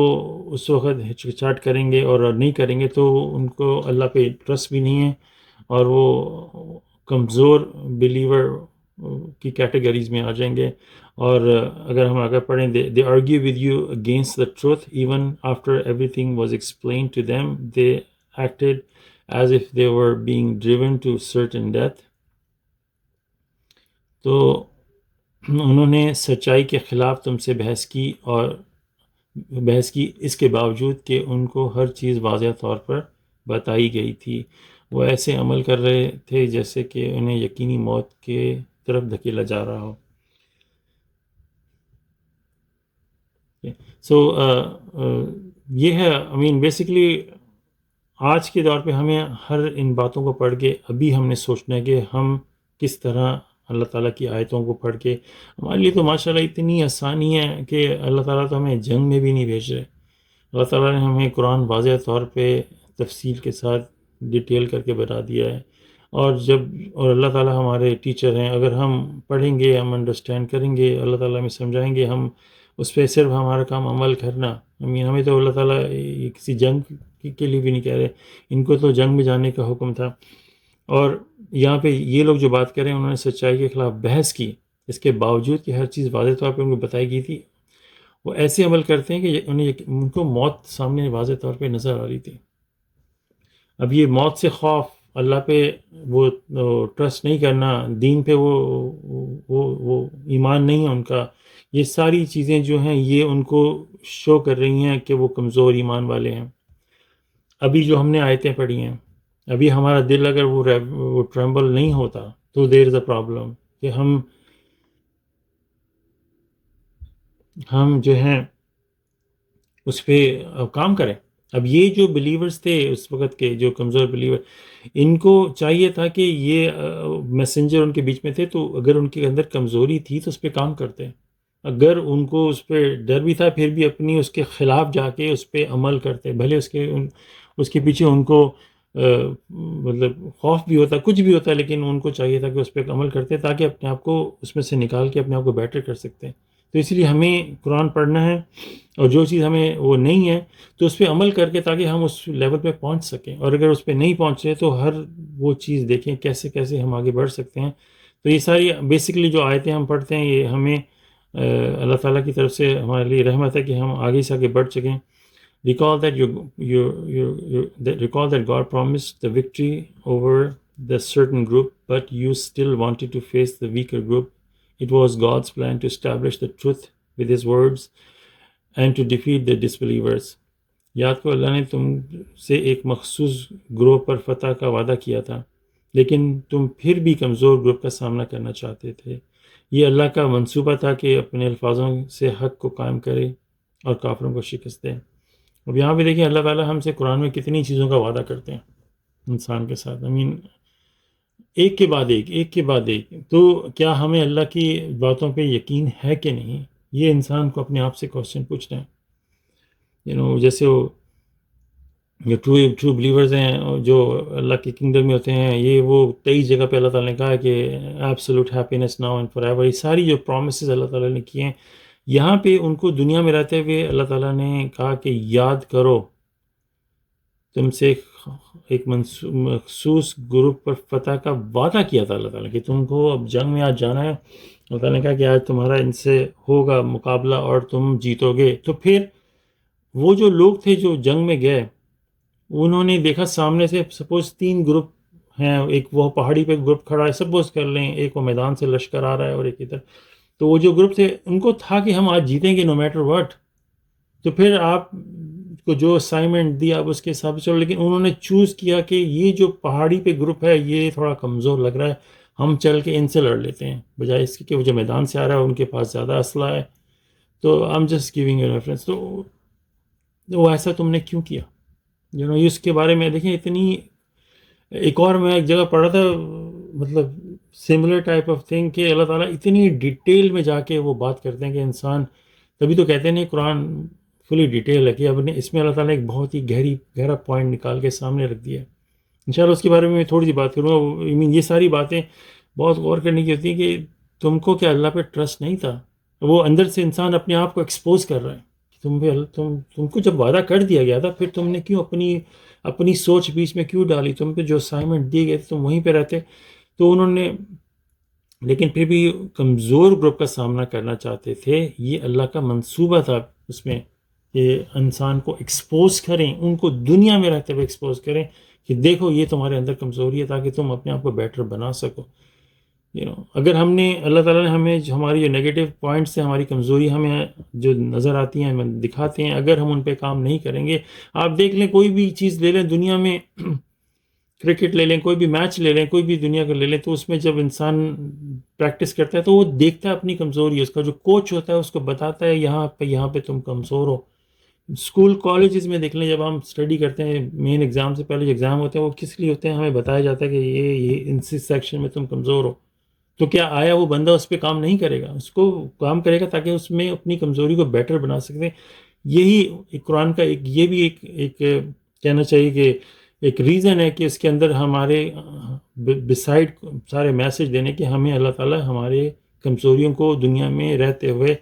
اس وقت ہچکچاہٹ کریں گے اور نہیں کریں گے تو ان کو اللہ پہ ٹرسٹ بھی نہیں ہے، اور وہ کمزور بلیور کی کیٹیگریز میں آ جائیں گے. اور اگر ہم آگے پڑھیں they argue with you against the truth even after everything was explained to them. They acted as if they were being driven to certain death. تو انہوں نے سچائی کے خلاف تم سے بحث کی اس کے باوجود کہ ان کو ہر چیز واضح طور پر بتائی گئی تھی. وہ ایسے عمل کر رہے تھے جیسے کہ انہیں یقینی موت کے طرف دھکیلا جا رہا ہو. سو یہ ہے بیسیکلی آج کے دور پہ ہمیں ہر ان باتوں کو پڑھ کے ابھی ہم نے سوچنا ہے کہ ہم کس طرح اللہ تعالیٰ کی آیتوں کو پڑھ کے، ہمارے لیے تو ماشاءاللہ اتنی آسانی ہے کہ اللہ تعالیٰ تو ہمیں جنگ میں بھی نہیں بھیج رہے. اللہ تعالیٰ نے ہمیں قرآن واضح طور پہ تفصیل کے ساتھ ڈیٹیل کر کے بتا دیا ہے، اور اللہ تعالیٰ ہمارے ٹیچر ہیں. اگر ہم پڑھیں گے، ہم انڈرسٹینڈ کریں گے، اللہ تعالیٰ ہمیں سمجھائیں گے، ہم اس پہ صرف ہمارا کام عمل کرنا. ہمیں تو اللہ تعالیٰ کسی جنگ کے لیے بھی نہیں کہہ رہے، ان کو تو جنگ میں جانے کا حکم تھا. اور یہاں پہ یہ لوگ جو بات کریں انہوں نے سچائی کے خلاف بحث کی، اس کے باوجود کہ ہر چیز واضح طور پہ ان کو بتائی گئی تھی. وہ ایسے عمل کرتے ہیں کہ ان کو موت سامنے واضح طور پہ نظر آ رہی تھی. اب یہ موت سے خوف، اللہ پہ وہ ٹرسٹ نہیں کرنا، دین پہ وہ ایمان نہیں ہے ان کا، یہ ساری چیزیں جو ہیں یہ ان کو شو کر رہی ہیں کہ وہ کمزور ایمان والے ہیں. ابھی جو ہم نے آیتیں پڑھی ہیں، ابھی ہمارا دل اگر وہ ٹرمبل نہیں ہوتا تو دیر از اے پرابلم کہ ہم جو ہیں اس پہ کام کریں. اب یہ جو بلیورز تھے اس وقت کے، جو کمزور بلیور، ان کو چاہیے تھا کہ یہ میسنجر ان کے بیچ میں تھے، تو اگر ان کے اندر کمزوری تھی تو اس پہ کام کرتے. اگر ان کو اس پہ ڈر بھی تھا پھر بھی اپنی اس کے خلاف جا کے اس پہ عمل کرتے، بھلے اس کے پیچھے ان کو مطلب خوف بھی ہوتا، کچھ بھی ہوتا، لیکن ان کو چاہیے تھا کہ اس پہ عمل کرتے تاکہ اپنے آپ کو اس میں سے نکال کے اپنے آپ کو بیٹر کر سکتے ہیں. تو اس لیے ہمیں قرآن پڑھنا ہے، اور جو چیز ہمیں وہ نہیں ہے تو اس پہ عمل کر کے تاکہ ہم اس لیول پہ پہنچ سکیں. اور اگر اس پہ نہیں پہنچے تو ہر وہ چیز دیکھیں کیسے کیسے ہم آگے بڑھ سکتے ہیں. تو یہ ساری بیسکلی جو آیتیں ہم پڑھتے ہیں یہ ہمیں اللہ تعالیٰ کی طرف سے ہمارے لیے رحمت ہے کہ ہم آگے سے آگے بڑھ سکیں. Recall that God promised the victory over the certain group, but you still wanted to face the weaker group. It was God's plan to establish the truth with His words and to defeat the disbelievers. یاد کو اللہ نے تم سے ایک مخصوص گروہ پر فتح کا وعدہ کیا تھا، لیکن تم پھر بھی کمزور گروپ کا سامنا کرنا چاہتے تھے. یہ اللہ کا منصوبہ تھا کہ اپنے الفاظوں سے حق کو قائم کرے اور کافروں کو شکست دے. اب یہاں پہ دیکھیں اللہ تعالیٰ ہم سے قرآن میں کتنی چیزوں کا وعدہ کرتے ہیں انسان کے ساتھ. ایک کے بعد ایک. تو کیا ہمیں اللہ کی باتوں پہ یقین ہے کہ نہیں؟ یہ انسان کو اپنے آپ سے کوسچن پوچھنا ہے. جیسے وہ ٹرو بلیورز ہیں جو اللہ کے کنگڈم میں ہوتے ہیں، یہ وہ 23 جگہ پہ اللہ تعالیٰ نے کہا کہ absolute happiness now and for ever. یہ ساری جو پرومسز اللہ تعالیٰ نے کیے ہیں، یہاں پہ ان کو دنیا میں رہتے ہوئے اللہ تعالیٰ نے کہا کہ یاد کرو. تم سے ایک مخصوص گروپ پر فتح کا وعدہ کیا تھا اللہ تعالیٰ کہ تم کو اب جنگ میں آج جانا ہے. اللہ تعالیٰ نے کہا کہ آج تمہارا ان سے ہوگا مقابلہ اور تم جیتو گے. تو پھر وہ جو لوگ تھے جو جنگ میں گئے انہوں نے دیکھا سامنے سے سپوز 3 گروپ ہیں, ایک وہ پہاڑی پہ گروپ کھڑا ہے سپوز کر لیں, ایک وہ میدان سے لشکر آ رہا ہے اور ایک ادھر. تو وہ جو گروپ تھے ان کو تھا کہ ہم آج جیتیں گے نو میٹر واٹ. تو پھر آپ کو جو اسائنمنٹ دیا آپ اس کے حساب سے چلو, لیکن انہوں نے چوز کیا کہ یہ جو پہاڑی پہ گروپ ہے یہ تھوڑا کمزور لگ رہا ہے, ہم چل کے ان سے لڑ لیتے ہیں بجائے اس کے کہ وہ جو میدان سے آ رہا ہے ان کے پاس زیادہ اسلحہ ہے. تو I am just giving a reference. تو وہ ایسا تم نے کیوں کیا؟ اس کے بارے میں دیکھیں اتنی. ایک اور میں ایک جگہ پڑھا تھا مطلب سملر ٹائپ آف تھنگ کہ اللہ تعالیٰ اتنی ڈیٹیل میں جا کے وہ بات کرتے ہیں کہ انسان, تبھی تو کہتے ہیں نہیں قرآن فلی ڈیٹیل ہے, کہ اب نے اس میں اللہ تعالیٰ نے ایک بہت ہی گہرا پوائنٹ نکال کے سامنے رکھ دیا ہے. انشاءاللہ اس کے بارے میں تھوڑی سی بات کروں گا. یہ ساری باتیں بہت غور کرنے کی ہوتی ہیں کہ تم کو کیا اللہ پہ ٹرسٹ نہیں تھا؟ وہ اندر سے انسان اپنے آپ کو ایکسپوز کر رہا ہے کہ تم کو جب وعدہ کر دیا گیا تھا پھر تم نے کیوں اپنی سوچ بیچ میں کیوں ڈالی؟ تم پہ جو اسائنمنٹ دیے گئے تھے تم وہیں پہ رہتے. تو انہوں نے لیکن پھر بھی کمزور گروپ کا سامنا کرنا چاہتے تھے. یہ اللہ کا منصوبہ تھا اس میں کہ انسان کو ایکسپوز کریں, ان کو دنیا میں رہتے ہوئے ایکسپوز کریں کہ دیکھو یہ تمہارے اندر کمزوری ہے تاکہ تم اپنے آپ کو بیٹر بنا سکو. اگر ہم نے اللہ تعالیٰ نے ہمیں ہماری جو نیگیٹو پوائنٹس ہیں, ہماری کمزوری ہمیں جو نظر آتی ہیں ہمیں دکھاتے ہیں, اگر ہم ان پہ کام نہیں کریں گے. آپ دیکھ لیں کوئی بھی چیز لے لیں دنیا میں, کرکٹ لے لیں, کوئی بھی میچ لے لیں, کوئی بھی دنیا کا لے لیں, تو اس میں جب انسان پریکٹس کرتا ہے تو وہ دیکھتا ہے اپنی کمزوری. اس کا جو کوچ ہوتا ہے اس کو بتاتا ہے یہاں پہ تم کمزور ہو. اسکول کالجز میں دیکھ لیں جب ہم اسٹڈی کرتے ہیں مین ایگزام سے پہلے جو ایگزام ہوتے ہیں وہ کس لیے ہوتے ہیں؟ ہمیں بتایا جاتا ہے کہ یہ ان سیکشن میں تم کمزور ہو. تو کیا آیا وہ بندہ اس پہ کام نہیں کرے گا؟ اس کو کام کرے گا تاکہ اس میں اپنی کمزوری کو بیٹر بنا سکتے. یہی قرآن کا یہ بھی ایک کہنا چاہیے کہ ایک ریزن ہے کہ اس کے اندر ہمارے بسائڈ سارے میسج دینے کے ہمیں اللہ تعالیٰ ہمارے کمزوریوں کو دنیا میں رہتے ہوئے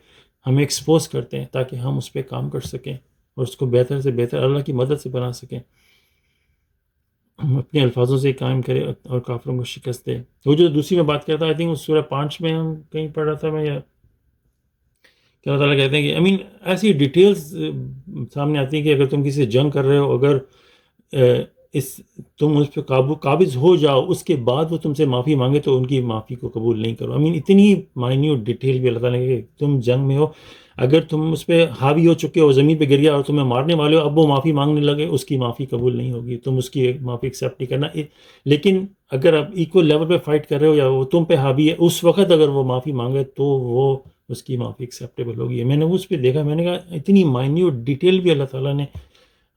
ہمیں ایکسپوز کرتے ہیں تاکہ ہم اس پہ کام کر سکیں اور اس کو بہتر سے بہتر اللہ کی مدد سے بنا سکیں, اپنے الفاظوں سے قائم کرے اور کافروں کو شکست دے. وہ جو دوسری میں بات کرتا آئی تھنک اس سورہ 5 میں ہم کہیں پڑھ رہا تھا میں, یا کہ اللہ تعالیٰ کہتے ہیں کہ ایسی ڈیٹیلز سامنے آتی ہیں کہ اگر تم کسی سے جنگ کر رہے ہو, اگر تم اس پہ قابض ہو جاؤ, اس کے بعد وہ تم سے معافی مانگے تو ان کی معافی کو قبول نہیں کرو. اتنی مائنیوٹ ڈیٹیل بھی اللہ تعالیٰ نے کہ تم جنگ میں ہو, اگر تم اس پہ حاوی ہو چکے ہو, زمین پہ گر گیا اور تمہیں مارنے والے ہو, اب وہ معافی مانگنے لگے, اس کی معافی قبول نہیں ہوگی, تم اس کی معافی ایکسیپٹ نہیں کرنا. لیکن اگر آپ ایکول لیول پہ فائٹ کر رہے ہو یا وہ تم پہ حاوی ہے, اس وقت اگر وہ معافی مانگے تو وہ اس کی معافی ایکسیپٹیبل ہوگی. میں نے اس پہ دیکھا, میں نے کہا اتنی مائنیوٹ ڈیٹیل بھی اللہ تعالیٰ نے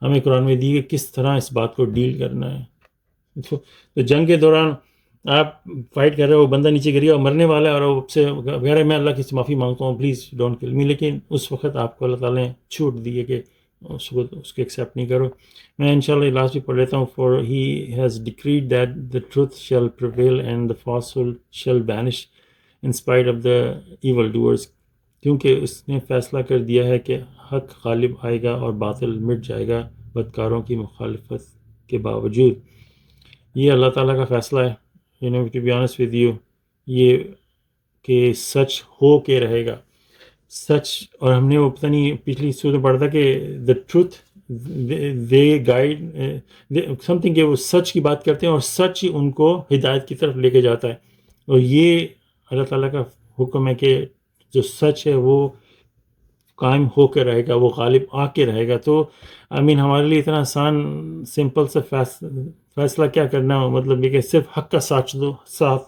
ہمیں قرآن میں دی کہ کس طرح اس بات کو ڈیل کرنا ہے. تو جنگ کے دوران آپ فائٹ کر رہے ہو, بندہ نیچے گر گیا اور مرنے والا ہے اور وہ سے غیر میں اللہ کی سے معافی مانگتا ہوں پلیز ڈونٹ کل می, لیکن اس وقت آپ کو اللہ تعالیٰ نے چھوٹ دی ہے کہ اس کو ایکسیپٹ نہیں کرو. میں انشاءاللہ لاسٹ بھی پڑھ لیتا ہوں. For he has decreed that the truth shall prevail and the falsehood shall vanish in spite of the evil doers, کیونکہ اس نے فیصلہ کر دیا ہے کہ حق غالب آئے گا اور باطل مٹ جائے گا بدکاروں کی مخالفت کے باوجود. یہ اللہ تعالیٰ کا فیصلہ ہے, to be honest with you, یہ کہ سچ ہو کے رہے گا. سچ, اور ہم نے وہ پتہ نہیں پچھلی سورت میں پڑھا تھا کہ the truth they guide some thing, کہ وہ سچ کی بات کرتے ہیں اور سچ ہی ان کو ہدایت کی طرف لے کے جاتا ہے. اور یہ اللہ تعالیٰ کا حکم ہے کہ جو سچ ہے وہ قائم ہو کے رہے گا, وہ غالب آ کے رہے گا. تو ہمارے لیے اتنا آسان سمپل سے فیصلہ کیا کرنا ہو, مطلب یہ کہ صرف حق کا ساتھ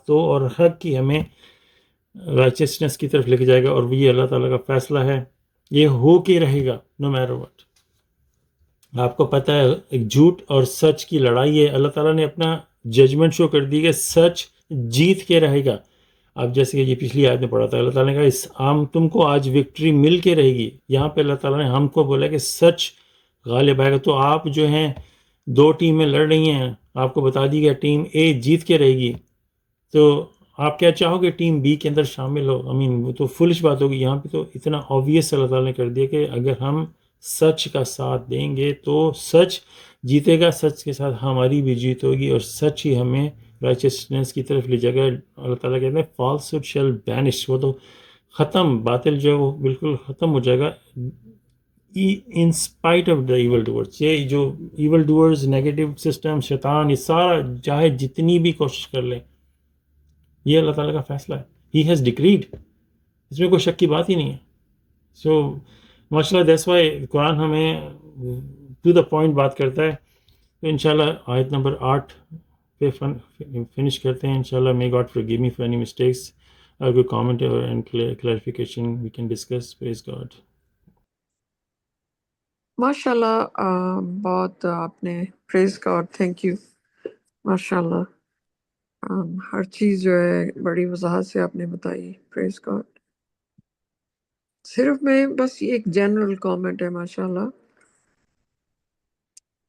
دو اور حق کی ہمیں رائچسنس کی طرف لے کے جائے گا, اور یہ اللہ تعالیٰ کا فیصلہ ہے, یہ ہو کے رہے گا نو میٹر واٹ. آپ کو پتہ ہے ایک جھوٹ اور سچ کی لڑائی ہے, اللہ تعالیٰ نے اپنا ججمنٹ شو کر دی کہ سچ جیت کے رہے گا. اب جیسے کہ یہ پچھلی آیت میں پڑھا تھا, اللہ تعالیٰ نے کہا تم کو آج وکٹری مل کے رہے گی. یہاں پہ اللہ تعالیٰ نے ہم کو بولا کہ سچ غالب آئے گا. تو آپ جو ہیں 2 ٹیمیں لڑ رہی ہیں, آپ کو بتا دی گیا ٹیم اے جیت کے رہے گی, تو آپ کیا چاہو گے ٹیم بی کے اندر شامل ہو؟ وہ تو فولش بات ہوگی. یہاں پہ تو اتنا آبویس اللہ تعالیٰ نے کر دیا کہ اگر ہم سچ کا ساتھ دیں گے تو سچ جیتے گا، سچ کے ساتھ ہماری بھی جیت ہوگی، اور سچ ہی ہمیں رائچسنس کی طرف لے جائے گا۔ اللہ تعالیٰ کہتے ہیں فالسہڈ شیل بینش، وہ تو ختم، باطل جو ہے وہ بالکل ختم ہو جائے گا in spite of the evil doers. یہ جو ایول ڈوورز، نیگیٹو سسٹم، شیطان، یہ سارا چاہے جتنی بھی کوشش کر لیں، یہ اللہ تعالیٰ کا فیصلہ ہے، ہی ہیز ڈکریڈ، اس میں کوئی شک کی بات ہی نہیں ہے۔ سو ماشاء اللہ دیٹس وائی قرآن ہمیں ٹو دا پوائنٹ بات کرتا ہے۔ تو انشاءاللہ آیت نمبر 8 پہ فنش کرتے ہیں انشاءاللہ۔ May God forgive me for any mistakes۔ اگر کوئی comment and clarification we can discuss, praise God. ماشاء اللہ، بہت آپ نے پریز گاڈ، تھینک یو، ماشاء اللہ، ہر چیز جو ہے بڑی وضاحت سے آپ نے بتائی، پریز گاڈ۔ صرف میں بس یہ ایک جنرل کامنٹ ہے ماشاء اللہ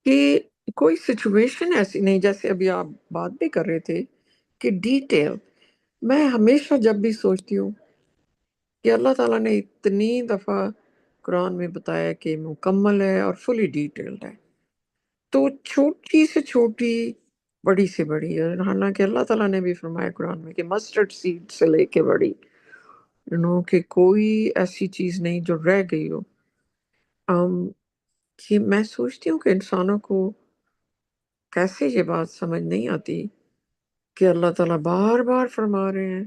کہ کوئی سچویشن ایسی نہیں، جیسے ابھی آپ بات بھی کر رہے تھے کہ ڈیٹیل، میں ہمیشہ جب بھی سوچتی ہوں کہ اللہ تعالیٰ نے اتنی دفعہ قرآن میں بتایا کہ مکمل ہے اور فلی ڈیٹیلڈ ہے، تو چھوٹی سے چھوٹی، بڑی سے بڑی، حالانکہ اللہ تعالیٰ نے بھی فرمایا قرآن میں کہ مسٹرڈ سیڈ سے لے کے بڑی، کہ کوئی ایسی چیز نہیں جو رہ گئی ہو۔ کہ میں سوچتی ہوں کہ انسانوں کو کیسے یہ بات سمجھ نہیں آتی کہ اللہ تعالیٰ بار بار فرما رہے ہیں،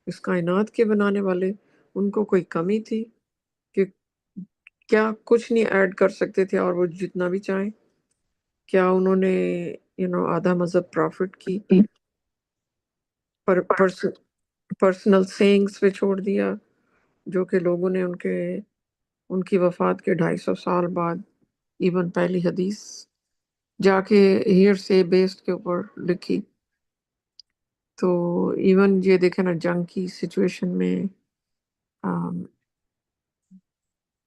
اس کائنات کے بنانے والے، ان کو کوئی کمی تھی کہ کیا کچھ نہیں ایڈ کر سکتے تھے، اور وہ جتنا بھی چاہیں؟ کیا انہوں نے آدھا مذہب پروفٹ کی پرسنل سینگس پہ چھوڑ دیا، جو کہ لوگوں نے ان کی وفات کے 250 سال بعد ایون پہلی حدیث جا کے ہیئر سے بیسڈ کے اوپر لکھی۔ تو ایون یہ دیکھیں نا، جنگ کی سچویشن میں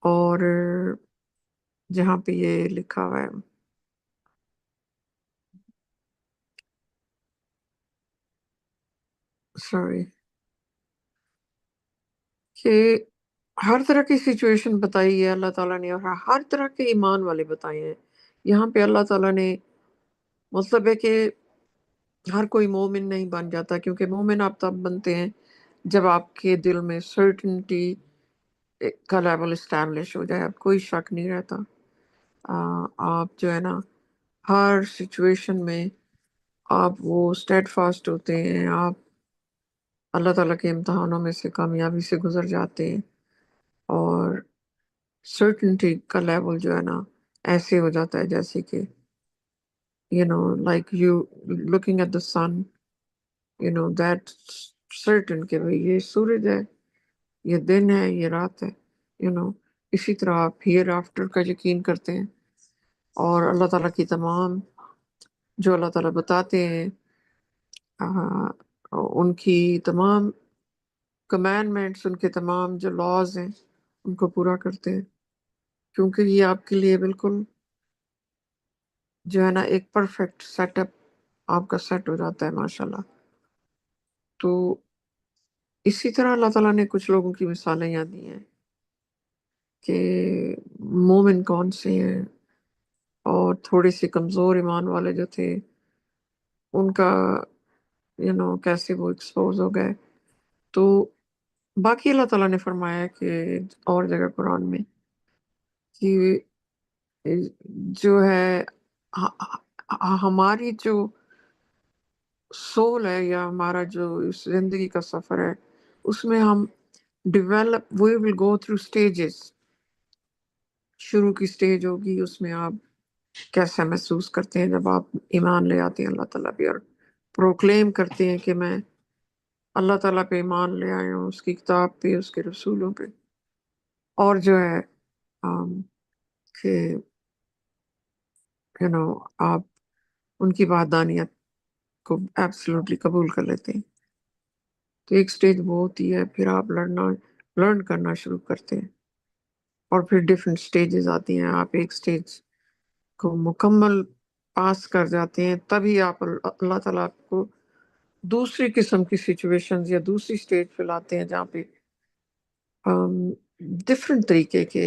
اور جہاں پہ یہ لکھا ہوا ہے، سوری، کہ ہر طرح کی سچویشن بتائی ہے اللہ تعالیٰ نے، اور ہر طرح کے ایمان والے بتائے ہیں۔ یہاں پہ اللہ تعالیٰ نے، مطلب ہے کہ ہر کوئی مومن نہیں بن جاتا، کیونکہ مومن آپ تب بنتے ہیں جب آپ کے دل میں سرٹنٹی کا لیول اسٹیبلش ہو جائے، اب کوئی شک نہیں رہتا۔ آپ جو ہے نا ہر سچویشن میں آپ وہ اسٹیڈ فاسٹ ہوتے ہیں، آپ اللہ تعالیٰ کے امتحانوں میں سے کامیابی سے گزر جاتے ہیں، اور سرٹنٹی کا لیول جو ہے نا ایسے ہو جاتا ہے جیسے کہ like you looking at the sun, that certain کہ بھئی یہ سورج ہے، یہ دن ہے، یہ رات ہے، اسی طرح آپ ہیئر آفٹر کا یقین کرتے ہیں، اور اللہ تعالیٰ کی تمام جو اللہ تعالیٰ بتاتے ہیں، ان کی تمام کمانڈمنٹس، ان کے تمام جو لاز ہیں ان کو پورا کرتے ہیں، کیونکہ یہ آپ کے لیے بالکل جو ہے نا ایک پرفیکٹ سیٹ اپ آپ کا سیٹ ہو جاتا ہے ماشاءاللہ۔ تو اسی طرح اللہ تعالیٰ نے کچھ لوگوں کی مثالیں یاد دی ہیں کہ مومن کون سے ہیں، اور تھوڑے سے کمزور ایمان والے جو تھے ان کا کیسے وہ ایکسپوز ہو گئے۔ تو باقی اللہ تعالیٰ نے فرمایا کہ اور جگہ قرآن میں کہ جو ہے ہماری جو سول ہے، یا ہمارا جو اس زندگی کا سفر ہے، اس میں ہم ڈیولپ وی ول گو تھرو اسٹیجز۔ شروع کی سٹیج ہوگی، اس میں آپ کیسا محسوس کرتے ہیں جب آپ ایمان لے آتے ہیں اللہ تعالیٰ پہ، اور پروکلیم کرتے ہیں کہ میں اللہ تعالیٰ پہ ایمان لے آئے ہوں، اس کی کتاب پہ، اس کے رسولوں پہ، اور جو ہے کہ آپ ان کی وحدانیت کو ایبسلوٹلی قبول کر لیتے ہیں۔ تو ایک سٹیج وہ ہوتی ہے، پھر آپ لرن کرنا شروع کرتے ہیں، اور پھر ڈیفرنٹ سٹیجز آتی ہیں، آپ ایک سٹیج کو مکمل پاس کر جاتے ہیں، تبھی آپ اللہ تعالیٰ آپ کو دوسری قسم کی سچویشنز یا دوسری سٹیج پہ لاتے ہیں، جہاں پہ ڈفرینٹ طریقے کے